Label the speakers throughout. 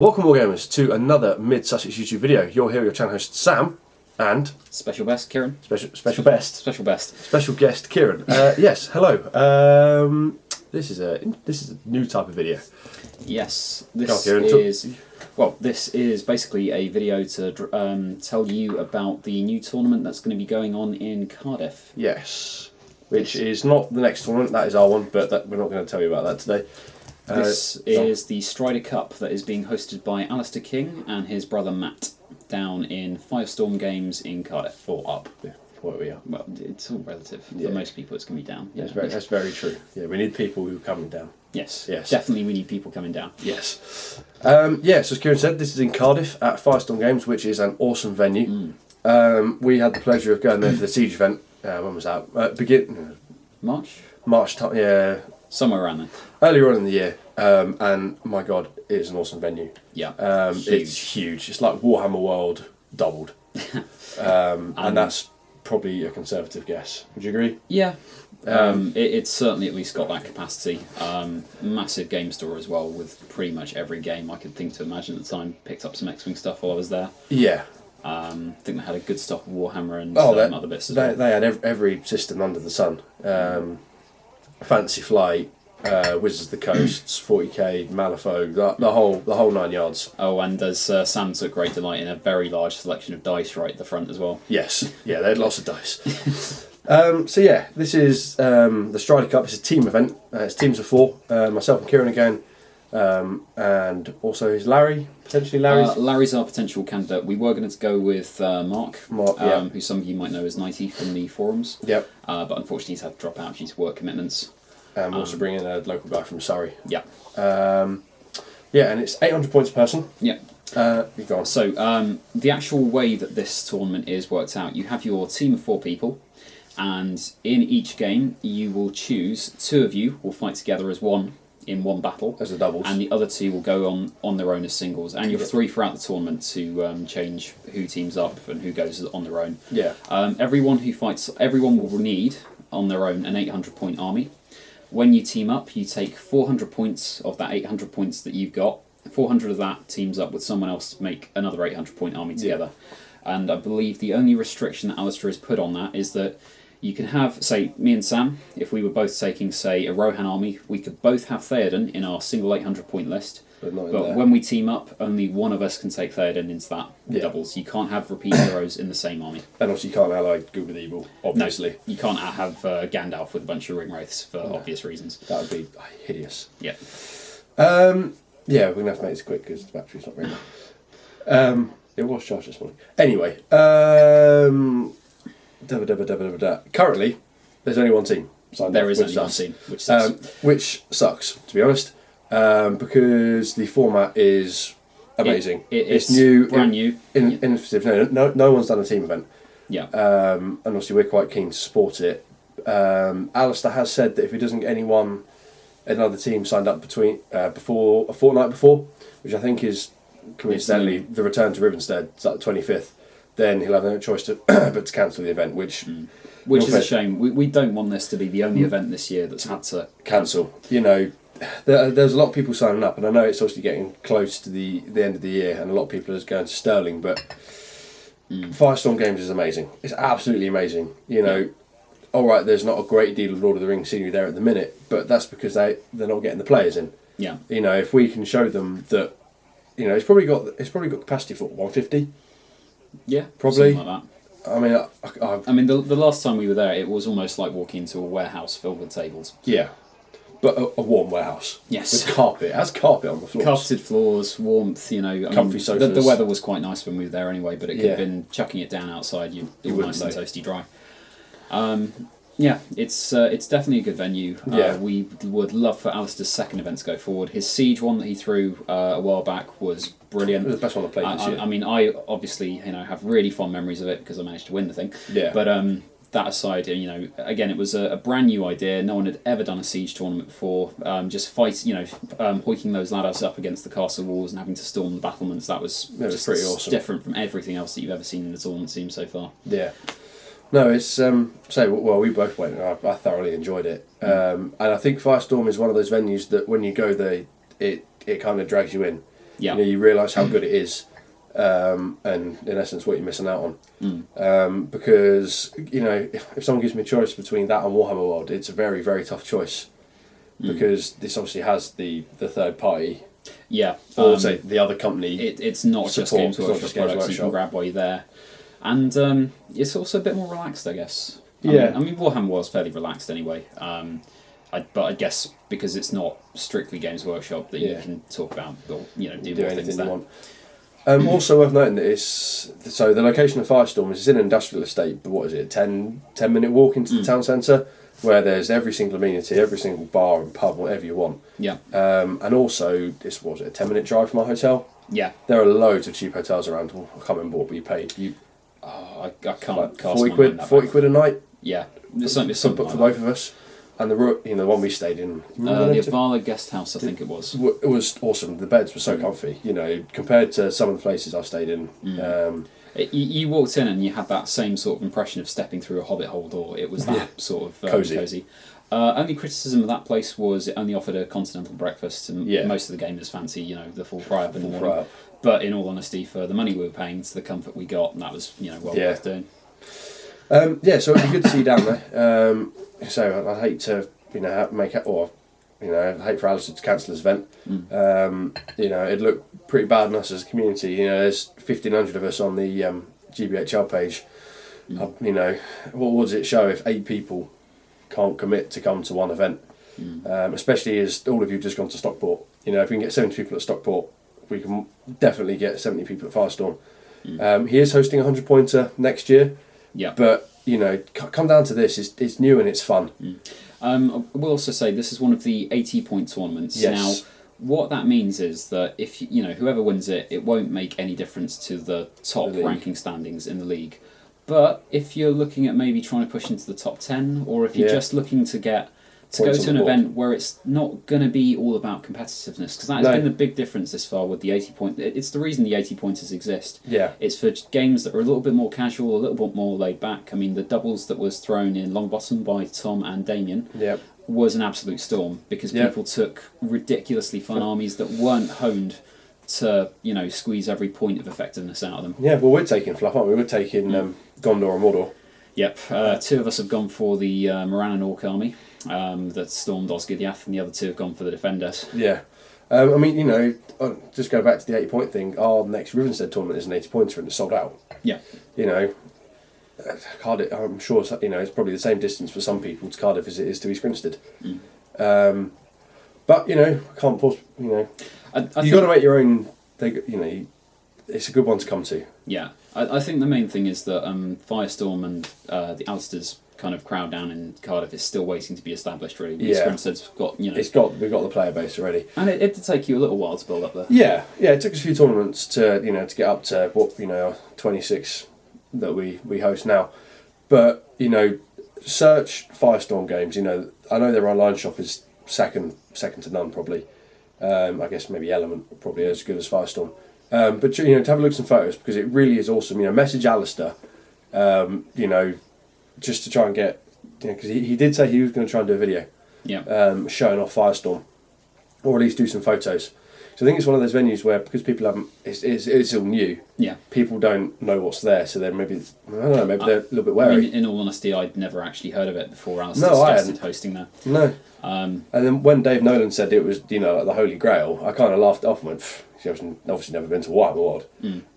Speaker 1: Welcome Wargamers to another Mid-Sussex YouTube video. You're here with your channel host Sam and
Speaker 2: Special best, Kieran.
Speaker 1: Special guest Kieran. Yes, hello. This is a new type of video.
Speaker 2: Yes, this is basically a video to tell you about the new tournament that's going to be going on in Cardiff.
Speaker 1: Yes, which is not the next tournament. That is our one, but we're not going to tell you about that today.
Speaker 2: This is the Strider Cup that is being hosted by Alistair King and his brother Matt down in Firestorm Games in Cardiff, or up.
Speaker 1: Yeah, where we are.
Speaker 2: Well, it's all relative. For most people, it's going to be down.
Speaker 1: Yeah. That's very true. Yeah, we need people who are coming down.
Speaker 2: Yes, definitely we need people coming down.
Speaker 1: Yes. So as Kieran said, this is in Cardiff at Firestorm Games, which is an awesome venue. We had the pleasure of going there for the Siege event. When was that? March time, yeah.
Speaker 2: Somewhere around there.
Speaker 1: Earlier on in the year, and my God, it is an awesome venue.
Speaker 2: Yeah,
Speaker 1: it's huge. It's like Warhammer World doubled, and that's probably a conservative guess. Would you agree?
Speaker 2: Yeah, it's certainly at least got that capacity. Massive game store as well, with pretty much every game I could think to imagine at the time. Picked up some X-Wing stuff while I was there.
Speaker 1: Yeah.
Speaker 2: I think they had a good stock of Warhammer and other bits as well.
Speaker 1: They had every system under the sun. Fantasy Flight, Wizards of the Coasts, 40k, Malifaux, the whole 9 yards.
Speaker 2: Oh, and as Sam took great delight in a very large selection of dice right at the front as well.
Speaker 1: Yes, yeah, they had lots of dice. So yeah, this is the Strider Cup. It's a team event. It's teams of 4. Myself and Kieran again, and also is Larry, potentially Larry's.
Speaker 2: Larry's our potential candidate. We were going to go with Mark, who some of you might know as 90 from the forums.
Speaker 1: Yep.
Speaker 2: But unfortunately he's had to drop out due to work commitments.
Speaker 1: Also bringing a local guy from Surrey.
Speaker 2: Yeah.
Speaker 1: And it's 800 points a person.
Speaker 2: Yeah.
Speaker 1: You go on.
Speaker 2: So the actual way that this tournament is worked out, you have your team of 4 people, and in each game you will choose 2 of you will fight together as one in one battle
Speaker 1: as a doubles,
Speaker 2: and the other 2 will go on their own as singles, and you're 3 throughout the tournament to change who teams up and who goes on their own.
Speaker 1: Yeah.
Speaker 2: Everyone who fights, everyone will need on their own an 800 point army. When you team up, you take 400 points of that 800 points that you've got. 400 of that teams up with someone else to make another 800 point army together. Yeah. And I believe the only restriction that Alistair has put on that is that you can have, say, me and Sam, if we were both taking, say, a Rohan army, we could both have Theoden in our single 800 point list. But when we team up, only one of us can take Theoden into that doubles. You can't have repeat heroes in the same army.
Speaker 1: And also you can't ally good with evil, obviously.
Speaker 2: No, you can't have Gandalf with a bunch of ring wraiths for obvious reasons.
Speaker 1: That would be hideous.
Speaker 2: Yeah.
Speaker 1: We're going to have to make this quick because the battery's not very good. It was charged this morning. Anyway, currently, there's only one team signed
Speaker 2: up.
Speaker 1: There
Speaker 2: is only one team, which sucks.
Speaker 1: Which sucks, to be honest, because the format is amazing.
Speaker 2: It's
Speaker 1: new,
Speaker 2: brand new,
Speaker 1: innovative. No one's done a team event.
Speaker 2: Yeah.
Speaker 1: And obviously we're quite keen to support it. Alistair has said that if he doesn't get another team signed up a fortnight before, which I think is coincidentally the return to Rivenstead, it's like the 25th, then he'll have no choice but to cancel the event, which
Speaker 2: is a shame. We don't want this to be the only event this year that's had to
Speaker 1: cancel. You know, there's a lot of people signing up, and I know it's obviously getting close to the end of the year, and a lot of people are going to Stirling, but Firestorm Games is amazing. It's absolutely amazing. You know, alright, there's not a great deal of Lord of the Rings scenery there at the minute, but that's because they're not getting the players in.
Speaker 2: Yeah.
Speaker 1: You know, if we can show them that, you know, it's probably got capacity for 150.
Speaker 2: Yeah,
Speaker 1: probably.
Speaker 2: Something like that. I mean, the last time we were there, it was almost like walking into a warehouse filled with tables.
Speaker 1: Yeah, but a warm warehouse.
Speaker 2: Yes,
Speaker 1: with carpet. It has carpet on the floors.
Speaker 2: Carpeted floors, warmth. You know,
Speaker 1: comfy sofas.
Speaker 2: The weather was quite nice when we were there anyway, but it could have been chucking it down outside. You'd be nice and toasty dry. It's definitely a good venue. We would love for Alistair's second event to go forward. His Siege one that he threw a while back was brilliant.
Speaker 1: It was the best one I played this year.
Speaker 2: I mean, I obviously have really fond memories of it because I managed to win the thing.
Speaker 1: Yeah.
Speaker 2: But that aside, again, it was a brand new idea. No one had ever done a Siege tournament before. Just hoiking those ladders up against the castle walls and having to storm the battlements. That was
Speaker 1: pretty awesome.
Speaker 2: Different from everything else that you've ever seen in the tournament team so far.
Speaker 1: Yeah. No, it's we both went and I thoroughly enjoyed it. And I think Firestorm is one of those venues that when you go there, it kind of drags you in.
Speaker 2: Yeah.
Speaker 1: You realise how good it is, and in essence what you're missing out on. Because if someone gives me a choice between that and Warhammer World, it's a very, very tough choice, because this obviously has the third party.
Speaker 2: Yeah.
Speaker 1: Or say the other company.
Speaker 2: It's not just
Speaker 1: support.
Speaker 2: Games
Speaker 1: It's not
Speaker 2: Workshop
Speaker 1: just Games
Speaker 2: products you can
Speaker 1: Workshop.
Speaker 2: grab while you're there, and it's also a bit more relaxed, I guess. I mean Warhammer was fairly relaxed anyway. But I guess because it's not strictly Games Workshop that you can talk about or do more things there.
Speaker 1: You want. Also worth noting that the location of Firestorm is in an industrial estate, but what is it, 10-minute walk into the town centre, where there's every single amenity, every single bar and pub, whatever you want.
Speaker 2: Yeah.
Speaker 1: And also, this was a 10-minute drive from our hotel.
Speaker 2: Yeah.
Speaker 1: There are loads of cheap hotels around. I can't remember what we paid.
Speaker 2: I can't
Speaker 1: Like
Speaker 2: cast
Speaker 1: 40
Speaker 2: my
Speaker 1: quid,
Speaker 2: mind that
Speaker 1: 40
Speaker 2: back.
Speaker 1: quid a night.
Speaker 2: Yeah.
Speaker 1: For
Speaker 2: Something
Speaker 1: both of us. And the one we stayed in,
Speaker 2: the Avala guest house, I think it was.
Speaker 1: It was awesome. The beds were so comfy, compared to some of the places I've stayed in.
Speaker 2: You walked in and you had that same sort of impression of stepping through a hobbit hole door. It was that sort of cozy. Only criticism of that place was it only offered a continental breakfast, and most of the gamers fancy, the full fry-up in the morning. But in all honesty, for the money we were paying, to the comfort we got, that was well worth doing.
Speaker 1: So it'd be good to see you down there. So I'd hate to make it, or I'd hate for Alistair to cancel his event. It'd look pretty bad on us as a community. There's 1,500 of us on the GBHL page. What would it show if 8 people can't commit to come to one event? Especially as all of you have just gone to Stockport. If we can get 70 people at Stockport, we can definitely get 70 people at Firestorm. He is hosting a 100-pointer next year.
Speaker 2: Yeah.
Speaker 1: But come down to this. It's new and it's fun.
Speaker 2: I will also say this is one of the 80-point tournaments.
Speaker 1: Yes.
Speaker 2: Now, what that means is that if whoever wins it, it won't make any difference to the top ranking standings in the league. But if you're looking at maybe trying to push into the top 10, or if you're just looking to go to an event where it's not going to be all about competitiveness, because that has been the big difference this far with the 80-point. It's the reason the 80-pointers exist.
Speaker 1: Yeah.
Speaker 2: It's for games that are a little bit more casual, a little bit more laid back. I mean, the doubles that was thrown in Longbottom by Tom and Damien was an absolute storm, because people took ridiculously fun armies that weren't honed to squeeze every point of effectiveness out of them.
Speaker 1: Yeah, well, we're taking fluff, aren't we? We're taking Gondor and Mordor.
Speaker 2: Yep. 2 of us have gone for the Moran and Orc army that stormed Osgiliath, and the other 2 have gone for the Defenders.
Speaker 1: Yeah. Just go back to the 80-point thing. Our next Rivenstead tournament is an 80-pointer and it's sold out.
Speaker 2: Yeah.
Speaker 1: Cardiff, I'm sure it's probably the same distance for some people to Cardiff as it is to East Grinstead. But I can't pause. You've got to make your own. It's a good one to come to.
Speaker 2: Yeah, I think the main thing is that Firestorm and the Alistair's kind of crowd down in Cardiff is still waiting to be established. Really, East Grinstead's got
Speaker 1: we've got the player base already,
Speaker 2: and it did take you a little while to build up there.
Speaker 1: Yeah. It took us a few tournaments to to get up to what 26 that we host now, but search Firestorm games. I know their online shop is second to none probably. I guess maybe Element probably as good as Firestorm. But to have a look at some photos, because it really is awesome. Message Alistair. Just to try and get, because he did say he was going to try and do a video.
Speaker 2: Yeah.
Speaker 1: Showing off Firestorm, or at least do some photos. So I think it's one of those venues where, because people haven't, it's all new.
Speaker 2: Yeah. People
Speaker 1: don't know what's there, so they're maybe they're a little bit wary.
Speaker 2: I mean, in all honesty, I'd never actually heard of it before Alistair suggested hosting there.
Speaker 1: No. And then when Dave Nolan said it was like the Holy Grail, I kind of laughed off and went, he's obviously never been to Warhammer World.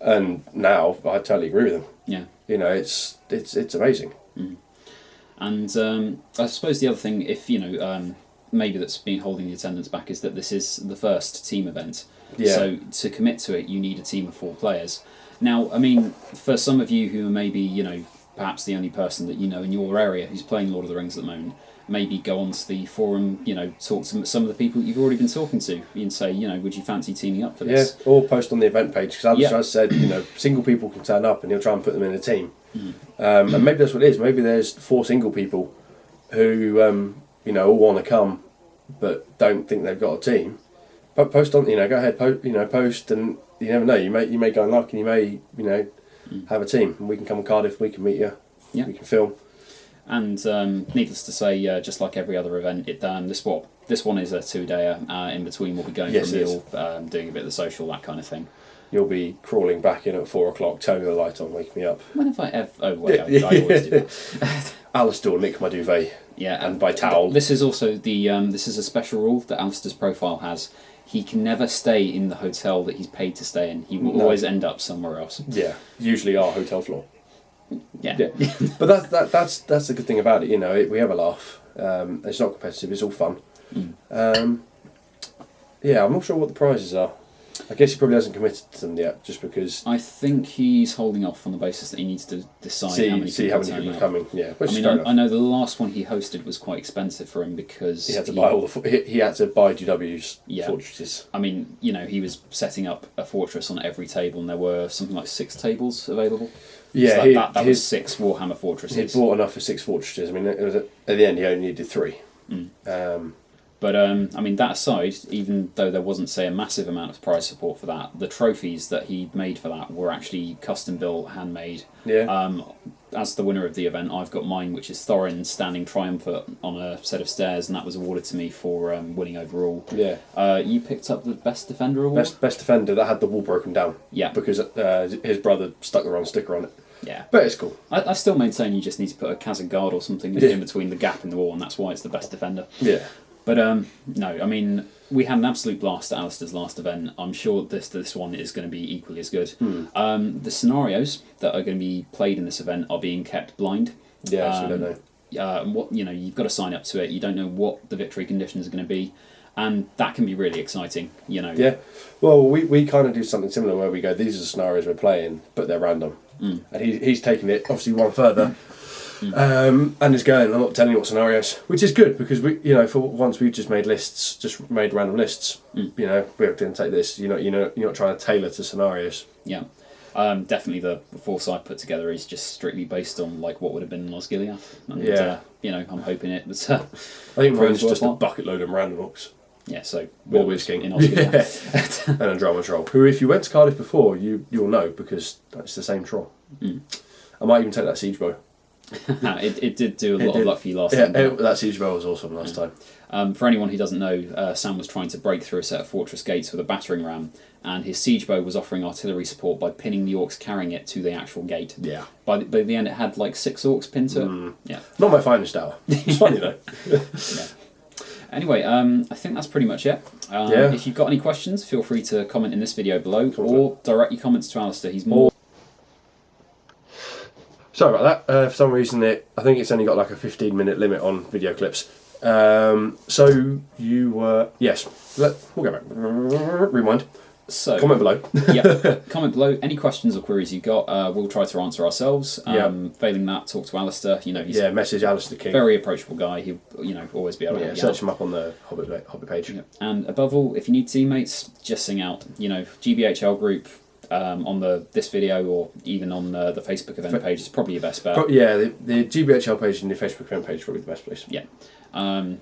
Speaker 1: And now I totally agree with him.
Speaker 2: Yeah.
Speaker 1: It's amazing.
Speaker 2: And I suppose the other thing, if maybe that's been holding the attendance back, is that this is the first team event.
Speaker 1: Yeah.
Speaker 2: So to commit to it, you need a team of 4 players. Now, I mean, for some of you who are maybe perhaps the only person that in your area who's playing Lord of the Rings at the moment, maybe go onto the forum, talk to some of the people you've already been talking to, and say, would you fancy teaming up for this?
Speaker 1: Yeah, or post on the event page, because Alistair said, single people can turn up and he'll try and put them in a team. And maybe that's what it is. Maybe there's 4 single people who, all want to come, but don't think they've got a team. But post on, go ahead, post, and you never know. You may go and luck, and you may, have a team, and we can come to Cardiff. We can meet you.
Speaker 2: Yeah.
Speaker 1: We can film.
Speaker 2: And needless to say, just like every other event, this this one is a 2-dayer. In between, we'll be going
Speaker 1: Yes,
Speaker 2: for a
Speaker 1: it
Speaker 2: meal, doing a bit of the social, that kind of thing.
Speaker 1: You'll be crawling back in at 4 o'clock, turning the light on, waking me up.
Speaker 2: When have I ever? Oh, well, I always do that.
Speaker 1: Alistair will nick my duvet.
Speaker 2: Yeah,
Speaker 1: and by towel.
Speaker 2: This is also this is a special rule that Alistair's profile has. He can never stay in the hotel that he's paid to stay in. He will always end up somewhere else.
Speaker 1: Yeah, usually our hotel floor.
Speaker 2: Yeah.
Speaker 1: But that's the good thing about it. You know, we have a laugh. It's not competitive. It's all fun. Yeah, I'm not sure what the prizes are. I guess he probably hasn't committed to them yet, just because.
Speaker 2: I think he's holding off on the basis that he needs to decide how many people
Speaker 1: are coming. Yeah, which
Speaker 2: I mean, I know the last one he hosted was quite expensive for him because
Speaker 1: he had to buy all the. He had to buy GW's fortresses.
Speaker 2: I mean, you know, he was setting up a fortress on every table, and there were something like 6 tables available.
Speaker 1: Yeah,
Speaker 2: so that was 6 Warhammer fortresses.
Speaker 1: He bought enough for 6 fortresses. I mean, it was at the end he only needed 3.
Speaker 2: But I mean, that aside, even though there wasn't, say, a massive amount of prize support for that, the trophies that he made for that were actually custom built, handmade.
Speaker 1: Yeah.
Speaker 2: As the winner of the event, I've got mine, which is Thorin standing triumphant on a set of stairs, and that was awarded to me for winning overall.
Speaker 1: Yeah.
Speaker 2: You picked up the Best Defender award?
Speaker 1: Best Defender that had the wall broken down.
Speaker 2: Yeah.
Speaker 1: Because his brother stuck the wrong sticker on it.
Speaker 2: Yeah.
Speaker 1: But it's cool.
Speaker 2: I still maintain you just need to put a Kazakh guard or something in between the gap in the wall, and that's why it's the Best Defender.
Speaker 1: Yeah.
Speaker 2: But no, I mean, we had an absolute blast at Alistair's last event. I'm sure this one is going to be equally as good. The scenarios that are going to be played in this event are being kept blind.
Speaker 1: Yeah, so you don't know.
Speaker 2: You've got to sign up to it. You don't know what the victory conditions are going to be, and that can be really exciting. You know.
Speaker 1: Yeah. Well, we kind of do something similar where we go, these are the scenarios we're playing, but they're random. And he's taken it obviously one further. And is going, I'm not telling you what scenarios, which is good because we, you know, for once we've just made lists, just made random lists. You know, we're going to take this. You're not trying to tailor to scenarios.
Speaker 2: Yeah, definitely the force I put together is just strictly based on like what would have been in Osgiliath. And, you know, I'm hoping it was.
Speaker 1: I think mine's just a bucket load of random orcs.
Speaker 2: Yeah, so
Speaker 1: Wargamers King
Speaker 2: in Osgiliath.
Speaker 1: And Andromeda Troll, who if you went to Cardiff before, you'll know because it's the same troll. I might even take that siege bow.
Speaker 2: It did do a lot of luck for you last time.
Speaker 1: That siege bow was awesome last time.
Speaker 2: For anyone who doesn't know, Sam was trying to break through a set of fortress gates with a battering ram, and his siege bow was offering artillery support by pinning the orcs carrying it to the actual gate.
Speaker 1: Yeah.
Speaker 2: By the end, it had like 6 orcs pinned to it. Yeah.
Speaker 1: Not my finest hour. It's funny though.
Speaker 2: Yeah. Anyway, I think that's pretty much it. If you've got any questions, feel free to comment in this video below, or direct your comments to Alistair. He's more.
Speaker 1: Sorry about that. For some reason, I think it's only got like a 15-minute limit on video clips. So you were yes. We'll go back. Rewind.
Speaker 2: So
Speaker 1: comment below.
Speaker 2: Comment below any questions or queries you've got. We'll try to answer ourselves. Failing that, talk to Alistair. You know, he's
Speaker 1: message Alistair King.
Speaker 2: Very approachable guy. He'll always be able to help you out.
Speaker 1: Search him up on the Hobbit page.
Speaker 2: Yeah. And above all, if you need teammates, just sing out. You know, GBHL group. On this video or even on the Facebook event page is probably your best bet.
Speaker 1: The GBHL page and the Facebook event page is probably the best place.
Speaker 2: Yeah.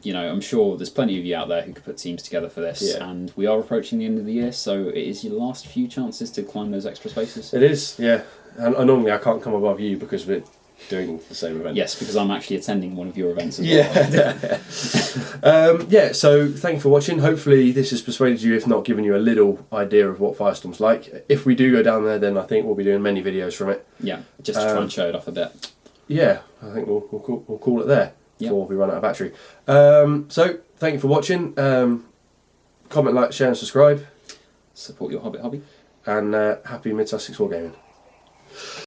Speaker 2: You know, I'm sure there's plenty of you out there who could put teams together for this, and we are approaching the end of the year, so it is your last few chances to climb those extra spaces.
Speaker 1: It is, yeah. And normally I can't come above you because we're doing the same event.
Speaker 2: Yes, because I'm actually attending one of your events as well.
Speaker 1: So thank you for watching. Hopefully this has persuaded you, if not given you a little idea of what Firestorm's like. If we do go down there, then I think we'll be doing many videos from it.
Speaker 2: Yeah, just to try and show it off a bit.
Speaker 1: Yeah, I think we'll call it there before we run out of battery. So thank you for watching. Comment, like, share and subscribe.
Speaker 2: Support your Hobbit hobby.
Speaker 1: And happy Mid-Sussex Wargaming.